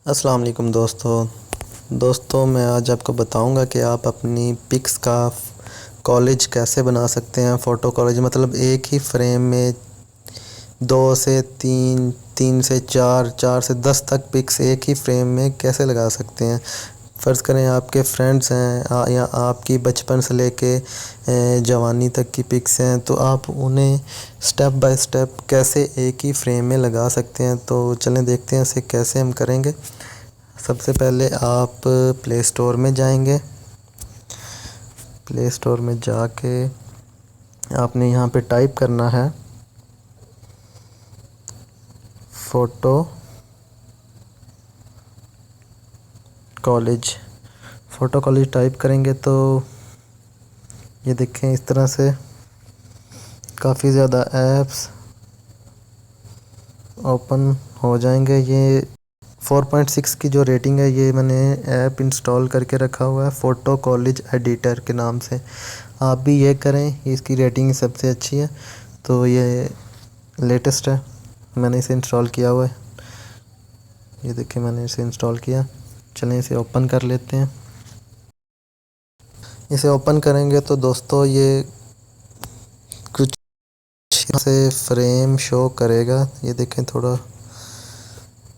अस्सलाम वालेकुम दोस्तों मैं आज आपको बताऊंगा कि आप अपनी पिक्स का कॉलेज कैसे बना सकते हैं। फ़ोटो कॉलेज मतलब एक ही फ्रेम में 2 से 3, 3 से 4, 4 से 10 तक पिक्स एक ही फ्रेम में कैसे लगा सकते हैं। फ़र्ज़ करें आपके फ्रेंड्स हैं या आपकी बचपन से लेके जवानी तक की पिक्स हैं, तो आप उन्हें स्टेप बाय स्टेप कैसे एक ही फ्रेम में लगा सकते हैं। तो चलें देखते हैं इसे कैसे हम करेंगे। सबसे पहले आप प्ले स्टोर में जाएंगे। प्ले स्टोर में जाके आपने यहाँ पे टाइप करना है photo college. Photo college type करेंगे तो ये देखें इस तरह से काफ़ी ज़्यादा ऐप्स ओपन हो जाएंगे। ये 4.6 की जो रेटिंग है, ये मैंने ऐप इंस्टॉल करके रखा हुआ है फ़ोटो कॉलेज एडिटर के नाम से। आप भी ये करें, इसकी रेटिंग सबसे अच्छी है। तो ये लेटेस्ट है, मैंने इसे इंस्टॉल किया हुआ है। ये देखिए मैंने इसे इंस्टॉल किया। चलें इसे ओपन कर लेते हैं। इसे ओपन करेंगे तो दोस्तों ये कुछ से फ्रेम शो करेगा। ये देखें थोड़ा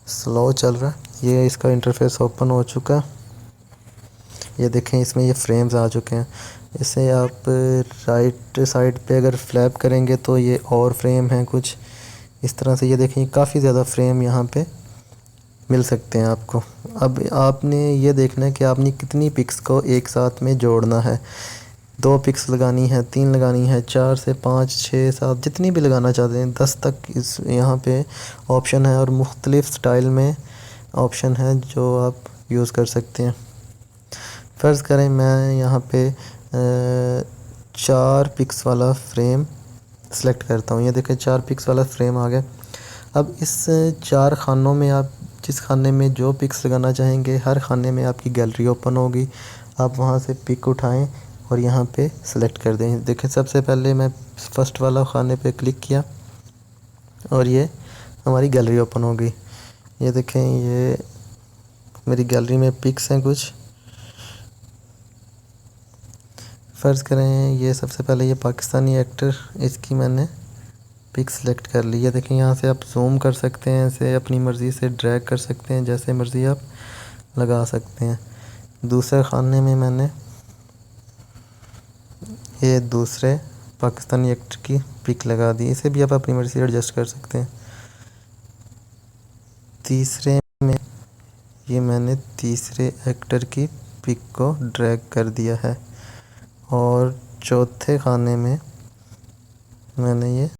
स्लो चल रहा है। ये इसका इंटरफेस ओपन हो चुका है। ये देखें इसमें ये फ्रेम्स आ चुके हैं। इसे आप राइट साइड पे अगर फ्लैप करेंगे तो ये और फ्रेम हैं कुछ इस तरह से। ये देखें काफ़ी ज़्यादा फ्रेम यहाँ पे मिल सकते हैं आपको। अब आपने ये देखना है कि आपने कितनी पिक्स को एक साथ में जोड़ना है। 2 पिक्स लगानी है, 3 लगानी है, 4 से 5, 6, 7 जितनी भी लगाना चाहते हैं, 10 तक इस यहाँ पे ऑप्शन है। और मुख्तलिफ़ स्टाइल में ऑप्शन है जो आप यूज़ कर सकते हैं। फ़र्ज़ करें मैं यहाँ पे 4 पिक्स वाला फ्रेम सेलेक्ट करता हूँ। ये देखें 4 पिक्स वाला फ्रेम आ गया। अब इस 4 खानों में आप जिस खाने में जो पिक्स लगाना चाहेंगे, हर खाने में आपकी गैलरी ओपन होगी। आप वहाँ से पिक उठाएं और यहाँ पे सेलेक्ट कर दें। देखें सबसे पहले मैं फ़र्स्ट वाला खाने पे क्लिक किया और ये हमारी गैलरी ओपन हो गई। ये देखें ये मेरी गैलरी में पिक्स हैं कुछ। फ़र्ज़ करें ये सबसे पहले ये पाकिस्तानी एक्टर, इसकी मैंने पिक सेलेक्ट कर ली है। देखें यहाँ से आप जूम कर सकते हैं, इसे अपनी मर्ज़ी से ड्रैग कर सकते हैं, जैसे मर्ज़ी आप लगा सकते हैं। दूसरे खाने में मैंने ये दूसरे पाकिस्तानी एक्टर की पिक लगा दी। इसे भी आप अपनी मर्ज़ी से एडजस्ट कर सकते हैं। तीसरे में ये मैंने तीसरे एक्टर की पिक को ड्रैग कर दिया है। और चौथे खाने में मैंने ये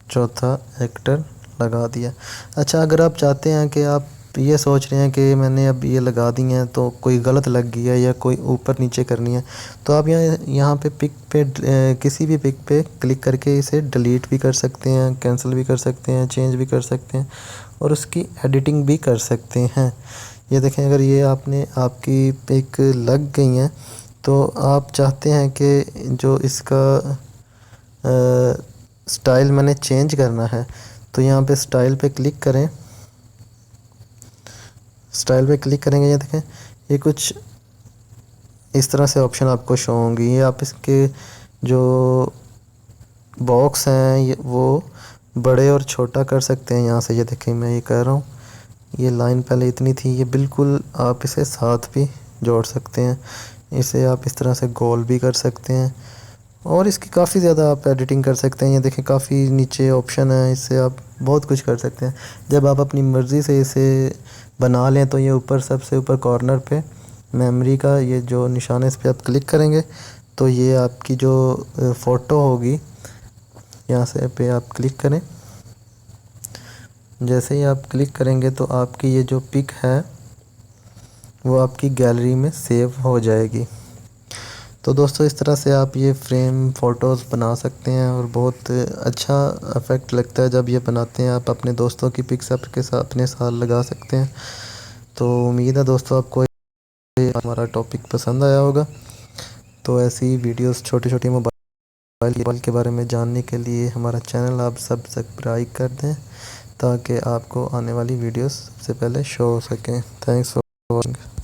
चौथा एक्टर लगा दिया। अच्छा, अगर आप चाहते हैं कि आप ये सोच रहे हैं कि मैंने अब ये लगा दी हैं तो कोई गलत लग गई है या कोई ऊपर नीचे करनी है, तो आप यहाँ पे पिक पे किसी भी पिक पे क्लिक करके इसे डिलीट भी कर सकते हैं, कैंसिल भी कर सकते हैं, चेंज भी कर सकते हैं और उसकी एडिटिंग भी कर सकते हैं। ये देखें अगर ये आपकी पिक लग गई हैं तो आप चाहते हैं कि जो इसका स्टाइल मैंने चेंज करना है, तो यहाँ पे स्टाइल पे क्लिक करें। स्टाइल पे क्लिक करेंगे, ये देखें ये कुछ इस तरह से ऑप्शन आपको शो होंगी। ये आप इसके जो बॉक्स हैं ये वो बड़े और छोटा कर सकते हैं यहाँ से। ये देखें मैं ये कर रहा हूँ, ये लाइन पहले इतनी थी, ये बिल्कुल आप इसे साथ भी जोड़ सकते हैं। इसे आप इस तरह से गोल भी कर सकते हैं और इसकी काफ़ी ज़्यादा आप एडिटिंग कर सकते हैं। ये देखें काफ़ी नीचे ऑप्शन है, इससे आप बहुत कुछ कर सकते हैं। जब आप अपनी मर्ज़ी से इसे बना लें तो ये ऊपर सबसे ऊपर कॉर्नर पे मेमोरी का ये जो निशान है, इस पर आप क्लिक करेंगे तो ये आपकी जो फ़ोटो होगी, यहाँ से पे आप क्लिक करें। जैसे ही आप क्लिक करेंगे तो आपकी ये जो पिक है वो आपकी गैलरी में सेव हो जाएगी। तो दोस्तों इस तरह से आप ये फ्रेम फ़ोटोज़ बना सकते हैं और बहुत अच्छा इफ़ेक्ट लगता है जब ये बनाते हैं। आप अपने दोस्तों की पिक्स आपके साथ अपने साथ लगा सकते हैं। तो उम्मीद है दोस्तों आपको हमारा टॉपिक पसंद आया होगा। तो ऐसी वीडियोस छोटी छोटी मोबाइल के बारे में जानने के लिए हमारा चैनल आप सब्सक्राइब कर दें। ताकि आपको आने वाली वीडियोस सबसे पहले शो हो सकें। Thanks for watching.